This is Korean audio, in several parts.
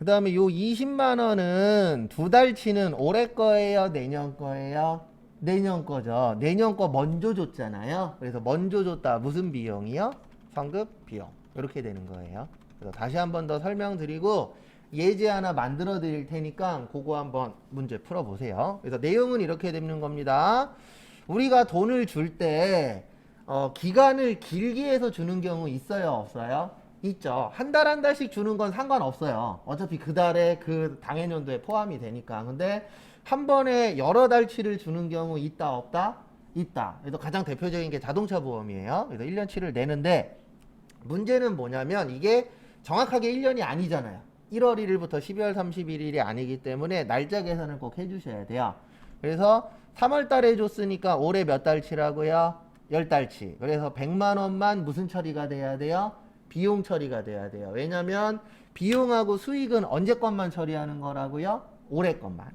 그 다음에 요 20만 원은 두 달치는 올해 거예요? 내년 거예요? 내년 거죠. 내년 거 먼저 줬잖아요. 그래서 먼저 줬다. 무슨 비용이요? 성급 비용. 이렇게 되는 거예요. 그래서 다시 한 번 더 설명드리고 예제 하나 만들어 드릴 테니까 그거 한번 문제 풀어 보세요. 그래서 내용은 이렇게 되는 겁니다. 우리가 돈을 줄 때 기간을 길게 해서 주는 경우 있어요, 없어요? 있죠. 한 달 한 달씩 주는 건 상관없어요. 어차피 그 달에 그 당해년도에 포함이 되니까. 근데 한 번에 여러 달치를 주는 경우 있다, 없다? 있다. 그래서 가장 대표적인 게 자동차 보험이에요. 그래서 1년치를 내는데 문제는 뭐냐면 이게 정확하게 1년이 아니잖아요. 1월 1일부터 12월 31일이 아니기 때문에 날짜 계산을 꼭 해주셔야 돼요. 그래서 3월 달에 줬으니까 올해 몇 달치라고요? 10달치. 그래서 100만 원만 무슨 처리가 돼야 돼요? 비용 처리가 돼야 돼요. 왜냐면 비용하고 수익은 언제 것만 처리하는 거라고요? 올해 것만.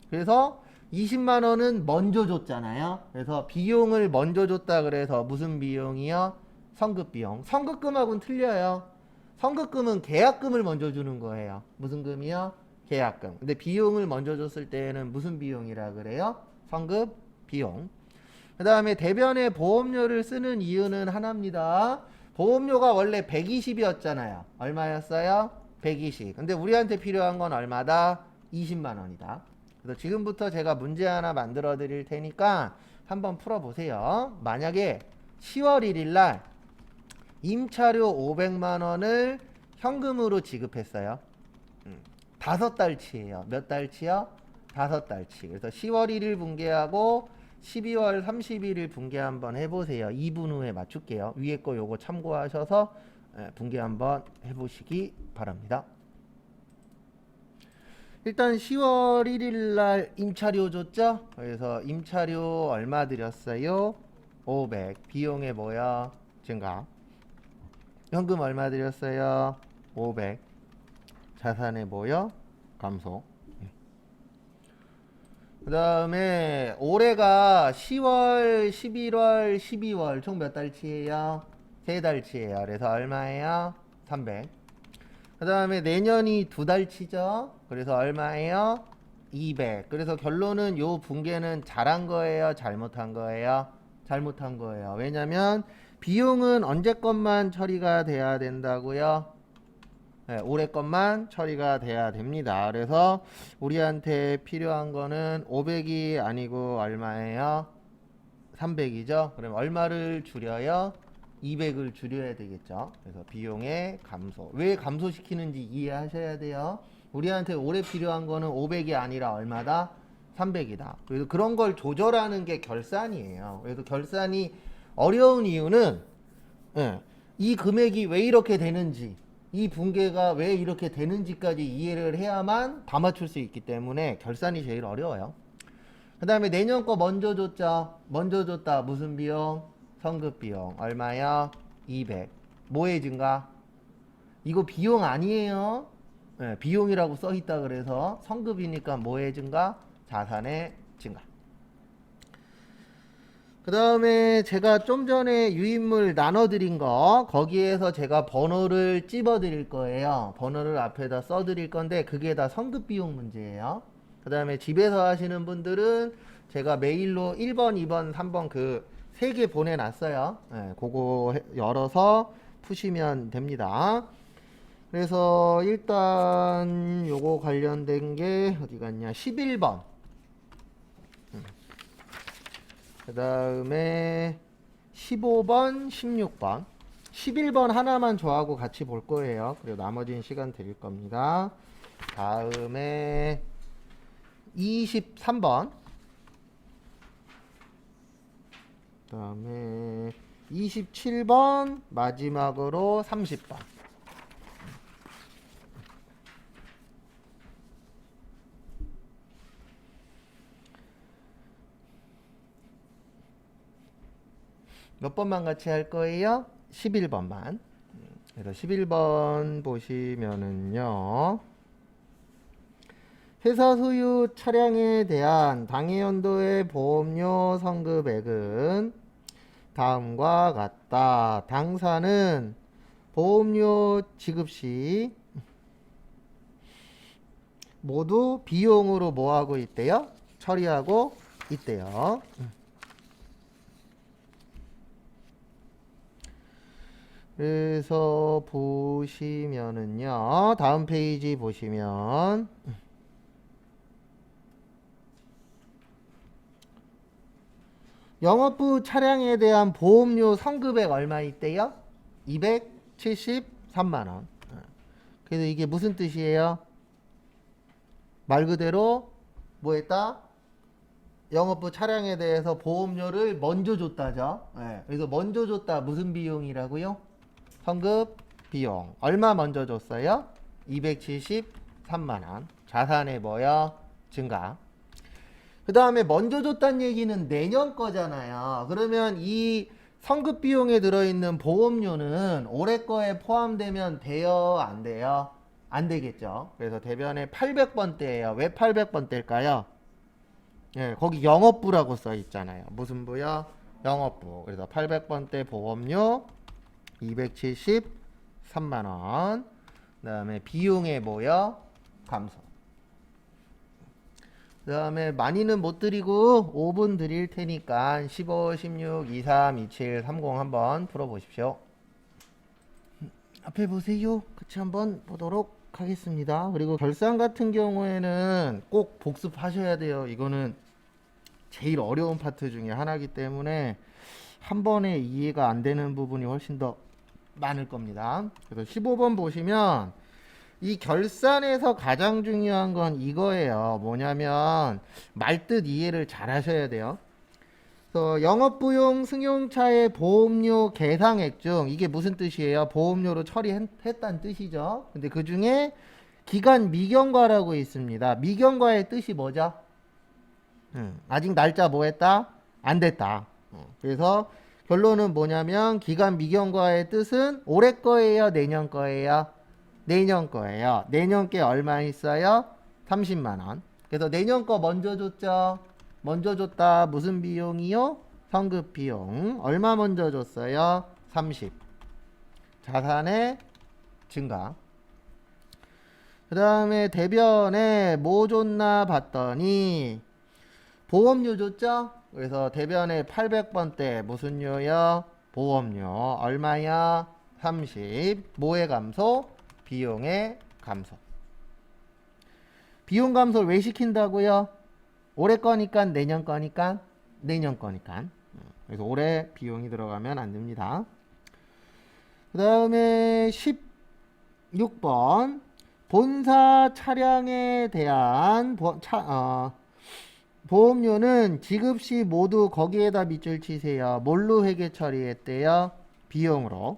그래서 20만 원은 먼저 줬잖아요. 그래서 비용을 먼저 줬다 그래서 무슨 비용이요? 성급 비용. 성급금하고는 틀려요. 성급금은 계약금을 먼저 주는 거예요. 무슨 금이요? 계약금. 근데 비용을 먼저 줬을 때에는 무슨 비용이라 그래요? 성급 비용. 그 다음에 대변에 보험료를 쓰는 이유는 하나입니다. 보험료가 원래 120이었잖아요. 얼마였어요? 120. 근데 우리한테 필요한 건 얼마다? 20만 원이다. 그래서 지금부터 제가 문제 하나 만들어 드릴 테니까 한번 풀어 보세요. 만약에 10월 1일 날 임차료 500만 원을 현금으로 지급했어요. 5달치예요. 몇 달치요? 5달치. 그래서 10월 1일 분기하고 12월 31일 분기 한번 해보세요. 2분 후에 맞출게요. 위에 거 요거 참고하셔서 분기 한번 해보시기 바랍니다. 일단 10월 1일 날 임차료 줬죠? 그래서 임차료 얼마 드렸어요? 500. 비용에 뭐야? 증가. 현금 얼마 드렸어요? 500. 자산에 뭐요? 감소. 그 다음에 올해가 10월, 11월, 12월 총 몇 달치예요? 3달치예요. 그래서 얼마예요? 300. 그 다음에 내년이 2달치죠? 그래서 얼마예요? 200. 그래서 결론은 요 분계는 잘한 거예요? 잘못한 거예요? 잘못한 거예요. 왜냐면 비용은 언제 것만 처리가 돼야 된다고요? 네, 올해 것만 처리가 돼야 됩니다. 그래서 우리한테 필요한 거는 500이 아니고 얼마예요? 300이죠? 그럼 얼마를 줄여요? 200을 줄여야 되겠죠? 그래서 비용의 감소. 왜 감소시키는지 이해하셔야 돼요. 우리한테 올해 필요한 거는 500이 아니라 얼마다? 300이다. 그래서 그런 걸 조절하는 게 결산이에요. 그래서 결산이 어려운 이유는 이 금액이 왜 이렇게 되는지 이 분계가 왜 이렇게 되는지까지 이해를 해야만 다 맞출 수 있기 때문에 결산이 제일 어려워요. 그 다음에 내년 거 먼저 줬죠. 먼저 줬다. 무슨 비용? 성급 비용. 얼마야? 200. 뭐의 증가? 이거 비용 아니에요. 비용이라고 써있다 그래서 성급이니까 뭐의 증가? 자산의 증가. 그 다음에 제가 좀 전에 유인물 나눠드린 거 거기에서 제가 번호를 찝어 드릴 거예요. 번호를 앞에다 써 드릴 건데 그게 다 성급비용 문제예요. 그 다음에 집에서 하시는 분들은 제가 메일로 1번 2번 3번 그 3개 보내놨어요. 그거 열어서 푸시면 됩니다. 그래서 일단 요거 관련된 게 어디 갔냐 11번 그 다음에 15번, 16번 11번 하나만 저하고 같이 볼 거예요. 그리고 나머지는 시간 드릴 겁니다. 다음에 23번 그 다음에 27번 마지막으로 30번 몇 번만 같이 할 거예요? 11번만. 그래서 11번 보시면은요. 회사 소유 차량에 대한 당해연도의 보험료 선급액은 다음과 같다. 당사는 보험료 지급 시 모두 비용으로 뭐 하고 있대요? 처리하고 있대요. 그래서 보시면은요, 다음 페이지 보시면 영업부 차량에 대한 보험료 선급액 얼마 있대요? 273만 원. 그래서 이게 무슨 뜻이에요? 말 그대로 뭐 했다? 영업부 차량에 대해서 보험료를 먼저 줬다죠. 그래서 먼저 줬다 무슨 비용이라고요? 선급 비용. 얼마 먼저 줬어요? 273만 원. 자산의 뭐요? 증가. 그 다음에 먼저 줬다는 얘기는 내년 거잖아요. 그러면 이 선급 비용에 들어있는 보험료는 올해 거에 포함되면 돼요? 안 돼요? 안 되겠죠. 그래서 대변에 800번대예요. 왜 800번대일까요? 예, 거기 영업부라고 써 있잖아요. 무슨 부요? 영업부. 그래서 800번대 보험료 273만 원. 그다음에 비용의 뭐요? 감소. 그다음에 많이는 못 드리고 5분 드릴 테니까 15, 16, 23, 27, 30 한번 풀어 보십시오. 앞에 보세요. 같이 한번 보도록 하겠습니다. 그리고 결산 같은 경우에는 꼭 복습하셔야 돼요. 이거는 제일 어려운 파트 중에 하나이기 때문에 한 번에 이해가 안 되는 부분이 훨씬 더 많을 겁니다. 그래서 15번 보시면 이 결산에서 가장 중요한 건 이거예요. 뭐냐면 말뜻 이해를 잘 하셔야 돼요. 그래서 영업부용 승용차의 보험료 계상액 중 이게 무슨 뜻이에요? 보험료로 처리했다는 뜻이죠. 근데 그 중에 기간 미경과라고 있습니다. 미경과의 뜻이 뭐죠? 아직 날짜 뭐 했다? 안 됐다. 그래서 결론은 뭐냐면 기간 미경과의 뜻은 올해 거예요? 내년 거예요? 내년 거예요. 내년 게 얼마 있어요? 30만 원. 그래서 내년 거 먼저 줬죠? 먼저 줬다. 무슨 비용이요? 선급 비용. 얼마 먼저 줬어요? 30. 자산의 증가. 그 다음에 대변에 뭐 줬나 봤더니 보험료 줬죠? 그래서 대변에 800번대 무슨 료요? 보험료. 얼마야? 30. 뭐의 감소? 비용의 감소. 비용 감소를 왜 시킨다고요? 올해 거니까 내년 거니까 내년 거니까. 그래서 올해 비용이 들어가면 안 됩니다. 그 다음에 16번 본사 차량에 대한 보험료는 지급 시 모두 거기에다 밑줄 치세요. 뭘로 회계 처리했대요? 비용으로.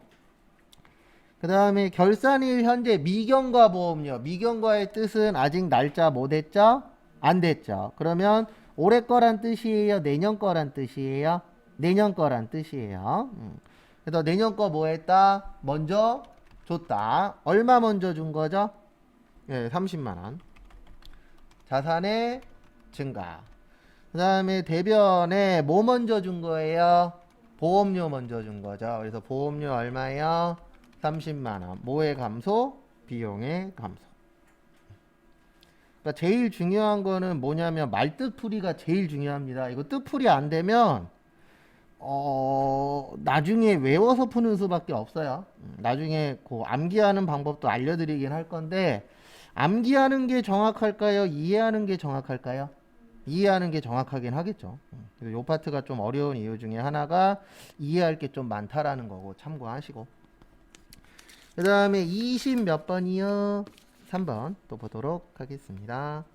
그 다음에 결산일 현재 미경과 보험료. 미경과의 뜻은 아직 날짜 못 했죠? 안 됐죠. 그러면 올해 거란 뜻이에요? 내년 거란 뜻이에요? 내년 거란 뜻이에요. 그래서 내년 거 뭐 했다? 먼저 줬다. 얼마 먼저 준 거죠? 예, 30만 원. 자산의 증가. 그 다음에 대변에 뭐 먼저 준 거예요? 보험료 먼저 준 거죠. 그래서 보험료 얼마예요? 30만원. 뭐의 감소? 비용의 감소. 그러니까 제일 중요한 거는 뭐냐면 말뜻풀이가 제일 중요합니다. 이거 뜻풀이 안 되면 나중에 외워서 푸는 수밖에 없어요. 나중에 그 암기하는 방법도 알려드리긴 할 건데 암기하는 게 정확할까요? 이해하는 게 정확할까요? 이해하는 게 정확하긴 하겠죠. 그래서 이 파트가 좀 어려운 이유 중에 하나가 이해할 게 좀 많다라는 거고 참고하시고. 그 다음에 20 몇 번이요? 3번 또 보도록 하겠습니다.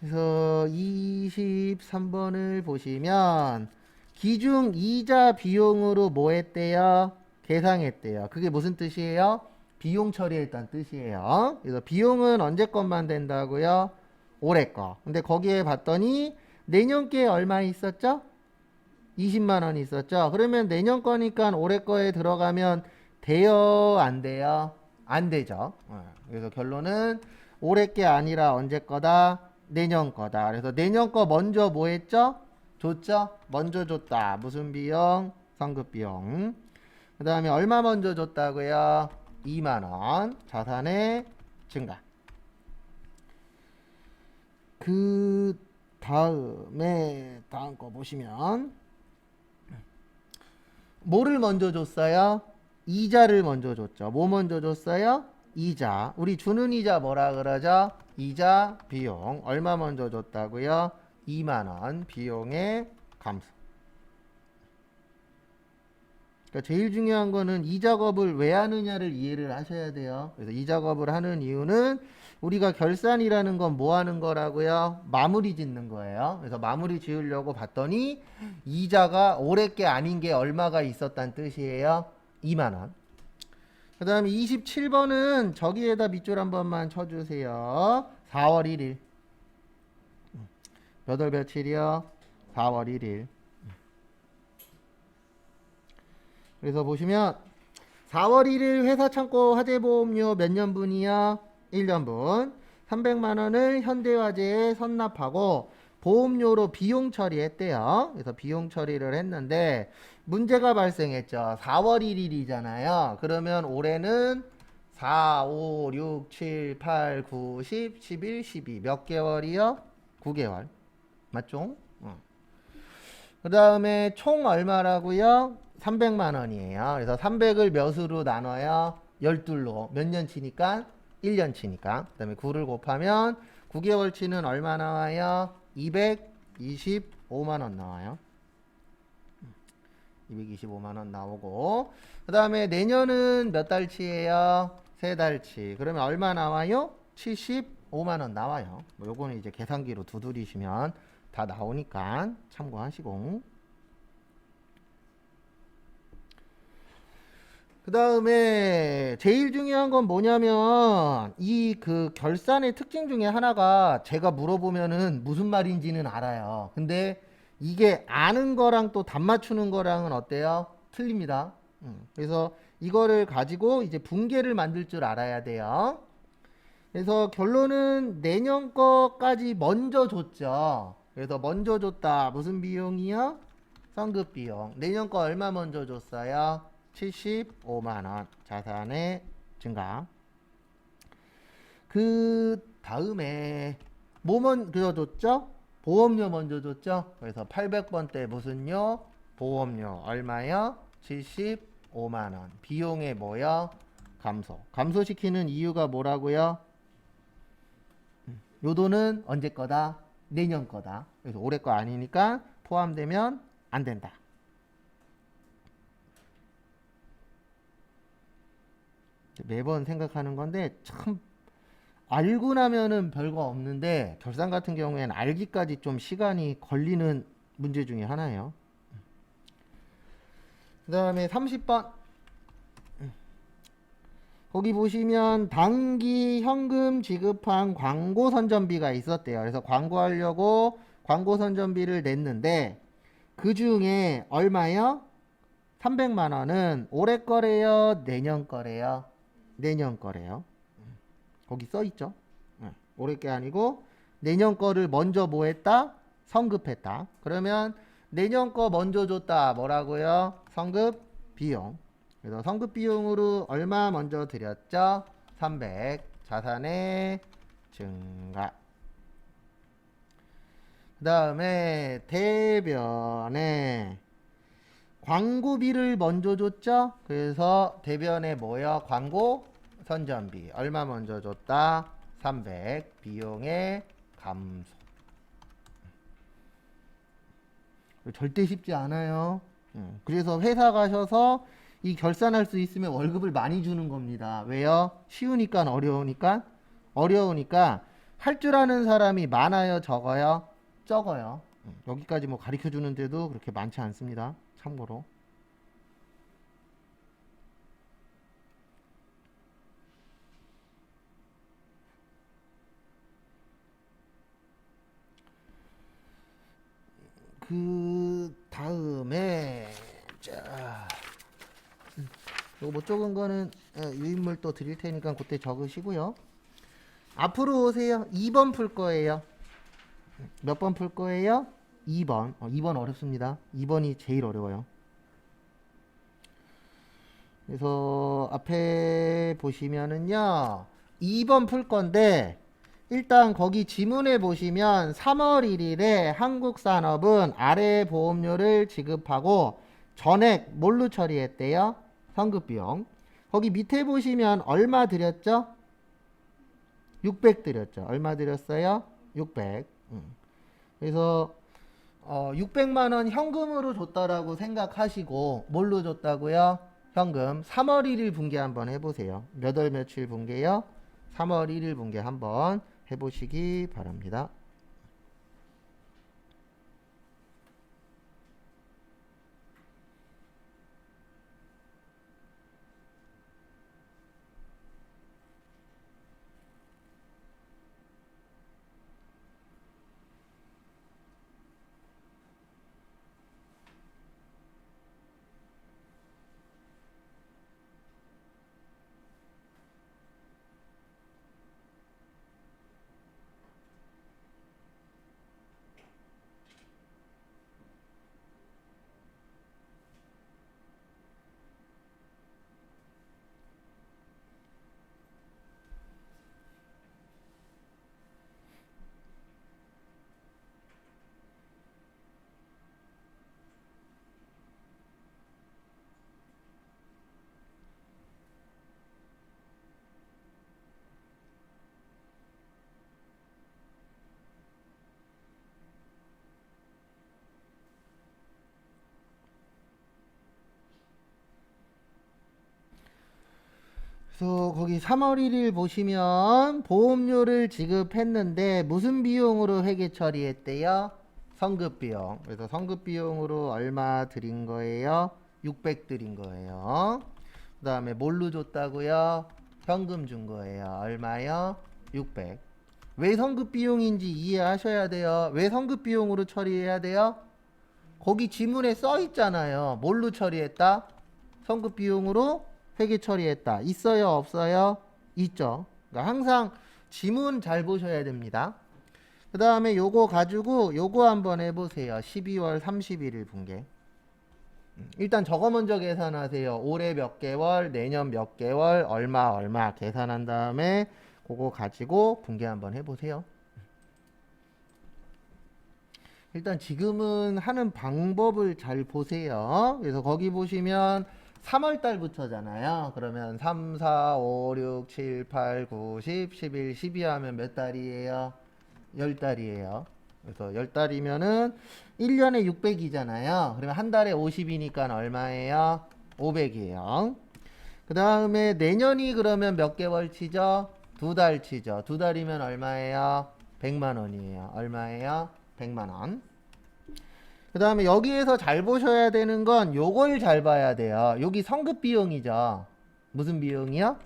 그래서 23번을 보시면 기중 이자 비용으로 뭐 했대요? 계상했대요. 그게 무슨 뜻이에요? 비용 처리했다는 뜻이에요. 그래서 비용은 언제 것만 된다고요? 올해 거. 근데 거기에 봤더니 내년 게 얼마 있었죠? 20만 원 있었죠. 그러면 내년 거니까 올해 거에 들어가면 돼요? 안 돼요? 안 되죠. 그래서 결론은 올해 게 아니라 언제 거다? 내년 거다. 그래서 내년 거 먼저 뭐 했죠? 줬죠? 먼저 줬다. 무슨 비용? 선급 비용. 그 다음에 얼마 먼저 줬다고요? 2만 원. 자산의 증가. 그 다음 거 보시면 뭐를 먼저 줬어요? 이자를 먼저 줬죠. 뭐 먼저 줬어요? 이자. 우리 주는 이자 뭐라 그러죠? 이자 비용. 얼마 먼저 줬다고요? 2만 원 비용의 감소. 그러니까 제일 중요한 거는 이 작업을 왜 하느냐를 이해를 하셔야 돼요. 그래서 이 작업을 하는 이유는 우리가 결산이라는 건 뭐 하는 거라고요? 마무리 짓는 거예요. 그래서 마무리 지으려고 봤더니 이자가 올해 게 아닌 게 얼마가 있었다는 뜻이에요? 2만 원. 그 다음에 27번은 저기에다 밑줄 한 번만 쳐주세요. 4월 1일. 몇 월 며칠이요? 4월 1일. 그래서 보시면 4월 1일 회사 창고 화재보험료 몇 년분이요? 1년분. 300만 원을 현대화재에 선납하고 보험료로 비용 처리했대요. 그래서 비용 처리를 했는데 문제가 발생했죠. 4월 1일이잖아요. 그러면 올해는 4, 5, 6, 7, 8, 9, 10, 11, 12 몇 개월이요? 9개월. 맞죠? 그 다음에 총 얼마라고요? 300만 원이에요. 그래서 300을 몇으로 나눠요? 12로. 몇 년 치니까? 1년 치니까. 그 다음에 9를 곱하면 9개월 치는 얼마 나와요? 225만 원 나와요. 225만 원 나오고 그 다음에 내년은 몇 달치예요? 3달치. 그러면 얼마 나와요? 75만 원 나와요. 뭐 요거는 이제 계산기로 두드리시면 다 나오니까 참고하시고 그 다음에 제일 중요한 건 뭐냐면 이 그 결산의 특징 중에 하나가 제가 물어보면은 무슨 말인지는 알아요. 근데 이게 아는 거랑 또 답 맞추는 거랑은 어때요? 틀립니다. 그래서 이거를 가지고 이제 분계를 만들 줄 알아야 돼요. 그래서 결론은 내년 거까지 먼저 줬죠. 그래서 먼저 줬다. 무슨 비용이요? 성급 비용. 내년 거 얼마 먼저 줬어요? 75만 원 자산의 증가. 그 다음에 뭐 먼저 줬죠? 보험료 먼저 줬죠? 그래서 800번 때 무슨요? 보험료 얼마요? 75만 원. 비용의 뭐요? 감소. 감소시키는 이유가 뭐라고요? 요 돈은 언제 거다? 내년 거다. 그래서 올해 거 아니니까 포함되면 안 된다. 매번 생각하는 건데 참 알고 나면은 별거 없는데 결산 같은 경우에는 알기까지 좀 시간이 걸리는 문제 중에 하나예요. 그 다음에 30번 거기 보시면 단기 현금 지급한 광고 선전비가 있었대요. 그래서 광고하려고 광고 선전비를 냈는데 그 중에 얼마요? 300만 원은 올해 거래요? 내년 거래요? 내년 거래요. 거기 써 있죠. 올해 게 아니고 내년 거를 먼저 뭐 했다? 성급했다. 그러면 내년 거 먼저 줬다. 뭐라고요? 성급 비용. 그래서 성급 비용으로 얼마 먼저 드렸죠? 300. 자산의 증가. 그 다음에 대변에 광고비를 먼저 줬죠? 그래서 대변에 뭐요? 광고 선전비. 얼마 먼저 줬다? 300. 비용의 감소. 절대 쉽지 않아요. 그래서 회사 가셔서 이 결산할 수 있으면 월급을 많이 주는 겁니다. 왜요? 쉬우니까 어려우니까? 어려우니까 할 줄 아는 사람이 많아요? 적어요? 적어요. 여기까지 뭐 가르쳐 주는데도 그렇게 많지 않습니다. 참고로. 그 다음에 자 요거 못 적은 거는 유인물 또 드릴 테니까 그때 적으시고요. 앞으로 오세요. 2번 풀 거예요. 몇 번 풀 거예요? 2번. 2번 어렵습니다. 2번이 제일 어려워요. 그래서 앞에 보시면은요. 2번 풀 건데 일단 거기 지문에 보시면 3월 1일에 한국산업은 아래 보험료를 지급하고 전액 뭘로 처리했대요? 성급비용. 거기 밑에 보시면 얼마 드렸죠? 600 드렸죠. 얼마 드렸어요? 600. 그래서 600만 원 현금으로 줬다라고 생각하시고 뭘로 줬다고요? 현금. 3월 1일 분기 한번 해보세요. 몇 월 며칠 분기요? 3월 1일 분기 한번 해보시기 바랍니다. 그래서 거기 3월 1일 보시면 보험료를 지급했는데 무슨 비용으로 회계 처리했대요? 성급비용. 그래서 성급비용으로 얼마 드린 거예요? 600 드린 거예요. 그 다음에 뭘로 줬다고요? 현금 준 거예요. 얼마요? 600. 왜 성급비용인지 이해하셔야 돼요. 왜 성급비용으로 처리해야 돼요? 거기 지문에 써 있잖아요. 뭘로 처리했다? 성급비용으로 회계 처리했다. 있어요? 없어요? 있죠. 그러니까 항상 지문 잘 보셔야 됩니다. 그 다음에 요거 가지고 요거 한번 해보세요. 12월 31일 분계. 일단 저거 먼저 계산하세요. 올해 몇 개월, 내년 몇 개월, 얼마 계산한 다음에 그거 가지고 분계 한번 해보세요. 일단 지금은 하는 방법을 잘 보세요. 그래서 거기 보시면 3월 달부터잖아요. 그러면 3, 4, 5, 6, 7, 8, 9, 10, 11, 12 하면 몇 달이에요? 10달이에요. 그래서 10달이면은 1년에 600이잖아요. 그러면 한 달에 50이니까 얼마예요? 500이에요. 그 다음에 내년이 그러면 몇 개월 치죠? 2달 치죠. 2달이면 얼마예요? 100만 원이에요. 얼마예요? 100만 원. 그 다음에 여기에서 잘 보셔야 되는 건 요걸 잘 봐야 돼요. 여기 성급 비용이죠. 무슨 비용이요?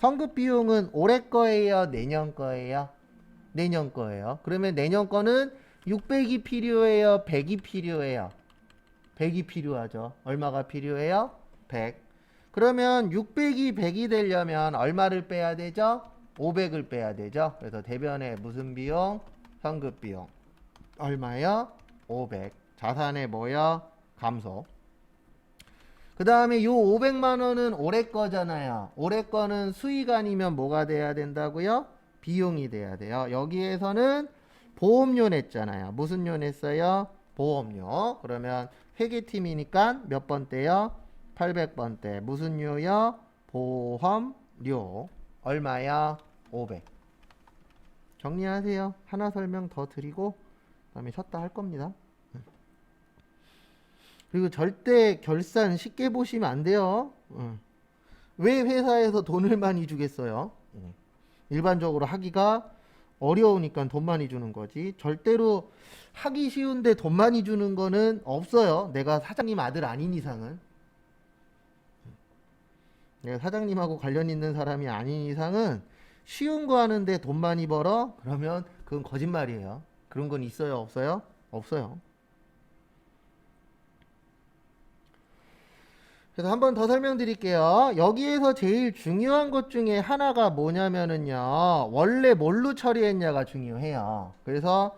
성급 비용은 올해 거예요? 내년 거예요? 내년 거예요. 그러면 내년 거는 600이 필요해요? 100이 필요해요? 100이 필요하죠. 얼마가 필요해요? 100. 그러면 600이 100이 되려면 얼마를 빼야 되죠? 500을 빼야 되죠. 그래서 대변에 무슨 비용? 성급 비용. 얼마요? 500. 자산의 뭐요? 감소. 그 다음에 요 500만 원은 올해 거잖아요. 올해 거는 수익 아니면 뭐가 돼야 된다고요? 비용이 돼야 돼요. 여기에서는 보험료 냈잖아요. 무슨 료 냈어요? 보험료. 그러면 회계팀이니까 몇 번대요? 800번대. 무슨 료요? 보험료. 얼마야? 500. 정리하세요. 하나 설명 더 드리고 그다음에 쉬었다 할 겁니다. 그리고 절대 결산 쉽게 보시면 안 돼요. 왜 회사에서 돈을 많이 주겠어요? 일반적으로 하기가 어려우니까 돈 많이 주는 거지. 절대로 하기 쉬운데 돈 많이 주는 거는 없어요. 내가 사장님 아들 아닌 이상은. 내가 사장님하고 관련 있는 사람이 아닌 이상은 쉬운 거 하는데 돈 많이 벌어? 그러면 그건 거짓말이에요. 그런 건 있어요? 없어요? 없어요. 그래서 한 번 더 설명드릴게요. 여기에서 제일 중요한 것 중에 하나가 뭐냐면은요. 원래 뭘로 처리했냐가 중요해요. 그래서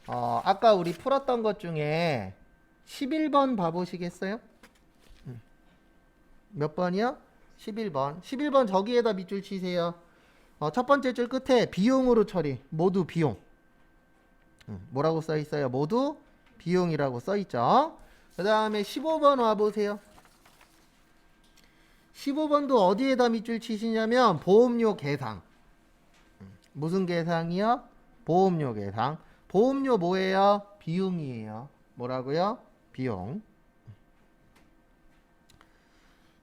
아까 우리 풀었던 것 중에 11번 봐보시겠어요? 몇 번이요? 11번. 11번 저기에다 밑줄 치세요. 첫 번째 줄 끝에 비용으로 처리. 모두 비용. 뭐라고 써 있어요? 모두 비용이라고 써 있죠. 그 다음에 15번 와보세요. 15번도 어디에다 밑줄 치시냐면 보험료 계상. 무슨 계상이요? 보험료 계상. 보험료 뭐예요? 비용이에요. 뭐라고요? 비용.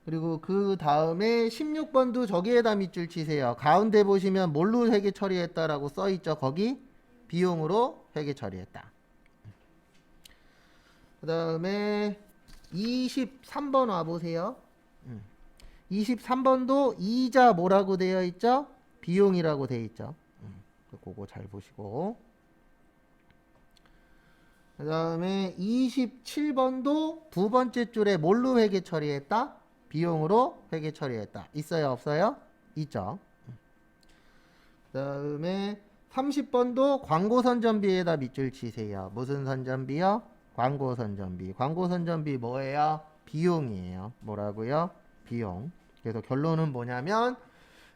그리고 그 다음에 16번도 저기에다 밑줄 치세요. 가운데 보시면 뭘로 회계 처리했다라고 써 있죠. 거기 비용으로 회계 처리했다. 그 다음에 23번 와보세요. 23번도 이자 뭐라고 되어 있죠? 비용이라고 되어 있죠. 그거 잘 보시고. 그 다음에 27번도 두 번째 줄에 뭘로 회계 처리했다? 비용으로 회계 처리했다. 있어요? 없어요? 있죠. 그 다음에 30번도 광고 선전비에다 밑줄 치세요. 무슨 선전비요? 광고 선전비. 광고 선전비 뭐예요? 비용이에요. 뭐라고요? 비용. 그래서 결론은 뭐냐면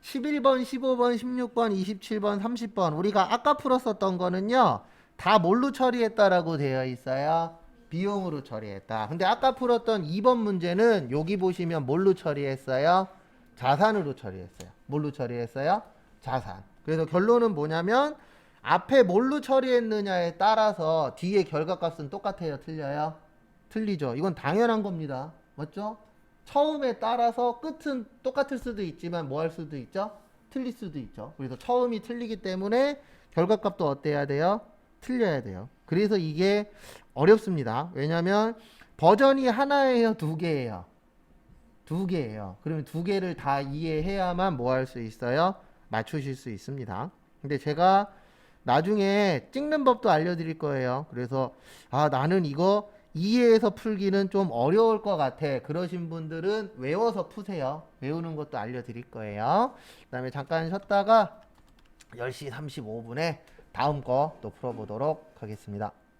11번, 15번, 16번, 27번, 30번 우리가 아까 풀었었던 거는요. 다 뭘로 처리했다라고 되어 있어요? 비용으로 처리했다. 근데 아까 풀었던 2번 문제는 여기 보시면 뭘로 처리했어요? 자산으로 처리했어요. 뭘로 처리했어요? 자산. 그래서 결론은 뭐냐면 앞에 뭘로 처리했느냐에 따라서 뒤에 결과값은 똑같아요? 틀려요? 틀리죠. 이건 당연한 겁니다. 맞죠? 처음에 따라서 끝은 똑같을 수도 있지만 뭐 할 수도 있죠? 틀릴 수도 있죠. 그래서 처음이 틀리기 때문에 결과값도 어때야 돼요? 틀려야 돼요. 그래서 이게 어렵습니다. 왜냐면 버전이 하나예요? 두 개예요? 두 개예요. 그러면 두 개를 다 이해해야만 뭐 할 수 있어요? 맞추실 수 있습니다. 근데 제가 나중에 찍는 법도 알려드릴 거예요. 그래서 나는 이거 이해해서 풀기는 좀 어려울 것 같아. 그러신 분들은 외워서 푸세요. 외우는 것도 알려드릴 거예요. 그 다음에 잠깐 쉬었다가 10시 35분에 다음 거 또 풀어보도록 하겠습니다.